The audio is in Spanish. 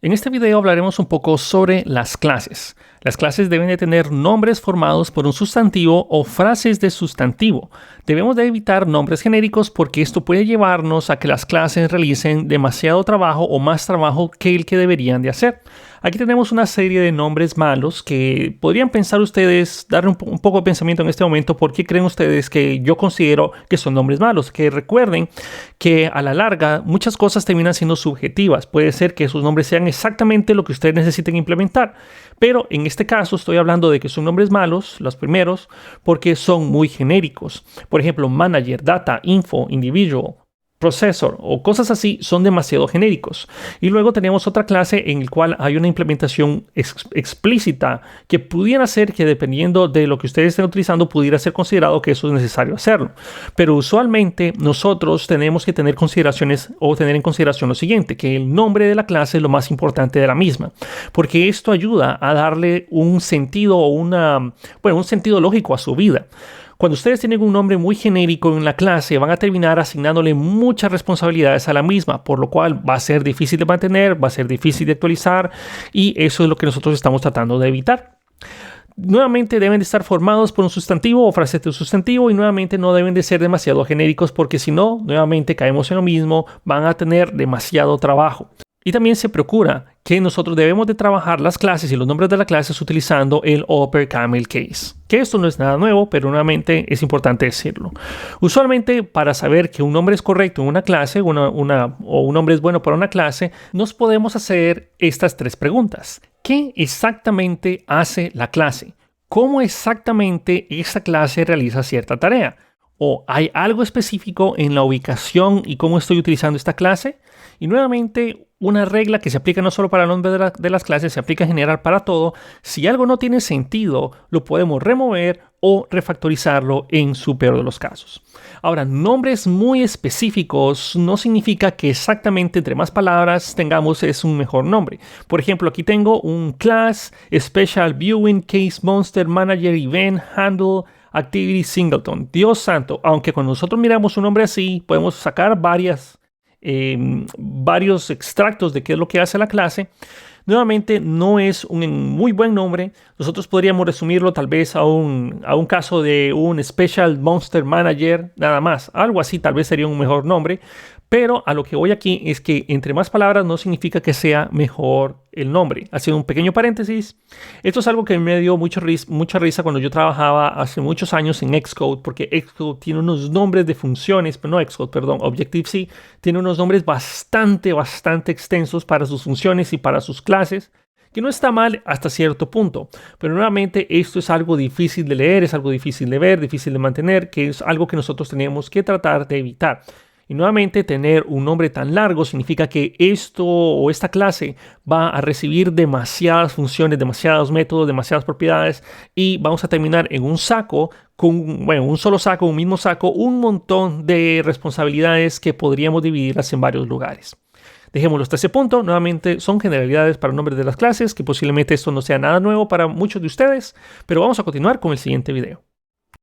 En este video hablaremos un poco sobre las clases. Las clases deben de tener nombres formados por un sustantivo o frases de sustantivo. Debemos de evitar nombres genéricos porque esto puede llevarnos a que las clases realicen demasiado trabajo o más trabajo que el que deberían de hacer. Aquí tenemos una serie de nombres malos que podrían pensar ustedes, darle un poco de pensamiento en este momento. ¿Por qué creen ustedes que yo considero que son nombres malos? Que recuerden que a la larga muchas cosas terminan siendo subjetivas. Puede ser que esos nombres sean exactamente lo que ustedes necesiten implementar. Pero en este caso estoy hablando de que son nombres malos, los primeros, porque son muy genéricos. Por ejemplo, manager, data, info, individual, processor o cosas así son demasiado genéricos. Y luego tenemos otra clase en la cual hay una implementación explícita que pudiera ser que dependiendo de lo que ustedes estén utilizando pudiera ser considerado que eso es necesario hacerlo. Pero usualmente nosotros tenemos que tener consideraciones o tener en consideración lo siguiente, que el nombre de la clase es lo más importante de la misma, porque esto ayuda a darle un sentido o un sentido lógico a su vida. Cuando ustedes tienen un nombre muy genérico en la clase, van a terminar asignándole muchas responsabilidades a la misma, por lo cual va a ser difícil de mantener, va a ser difícil de actualizar y eso es lo que nosotros estamos tratando de evitar. Nuevamente deben de estar formados por un sustantivo o frase de sustantivo y nuevamente no deben de ser demasiado genéricos porque si no, nuevamente caemos en lo mismo, van a tener demasiado trabajo. Y también se procura que nosotros debemos de trabajar las clases y los nombres de las clases utilizando el upper camel case. Que esto no es nada nuevo, pero nuevamente es importante decirlo. Usualmente para saber que un nombre es correcto en una clase o un nombre es bueno para una clase, nos podemos hacer estas tres preguntas. ¿Qué exactamente hace la clase? ¿Cómo exactamente esa clase realiza cierta tarea? ¿O hay algo específico en la ubicación y cómo estoy utilizando esta clase? Y nuevamente, una regla que se aplica no solo para el nombre de las clases, se aplica en general para todo. Si algo no tiene sentido, lo podemos remover o refactorizarlo en su peor de los casos. Ahora, nombres muy específicos no significa que exactamente entre más palabras tengamos es un mejor nombre. Por ejemplo, aquí tengo un class, special viewing, case monster, manager, event, handle, activity, singleton. Dios santo, aunque cuando nosotros miramos un nombre así, podemos sacar varios extractos de qué es lo que hace la clase. Nuevamente, no es un muy buen nombre. Nosotros podríamos resumirlo tal vez a un caso de un Special Monster Manager, nada más. Algo así tal vez sería un mejor nombre. Pero a lo que voy aquí es que entre más palabras no significa que sea mejor el nombre. Haciendo un pequeño paréntesis, esto es algo que me dio mucha risa cuando yo trabajaba hace muchos años en Xcode, porque Xcode tiene unos nombres de funciones, pero no Xcode, perdón, Objective-C tiene unos nombres bastante extensos para sus funciones y para sus clases, que no está mal hasta cierto punto, pero nuevamente esto es algo difícil de leer, es algo difícil de ver, difícil de mantener, que es algo que nosotros tenemos que tratar de evitar. Y nuevamente tener un nombre tan largo significa que esto o esta clase va a recibir demasiadas funciones, demasiados métodos, demasiadas propiedades y vamos a terminar en un saco un solo saco, un mismo saco, un montón de responsabilidades que podríamos dividirlas en varios lugares. Dejémoslo hasta ese punto. Nuevamente son generalidades para nombres de las clases, que posiblemente esto no sea nada nuevo para muchos de ustedes, pero vamos a continuar con el siguiente video.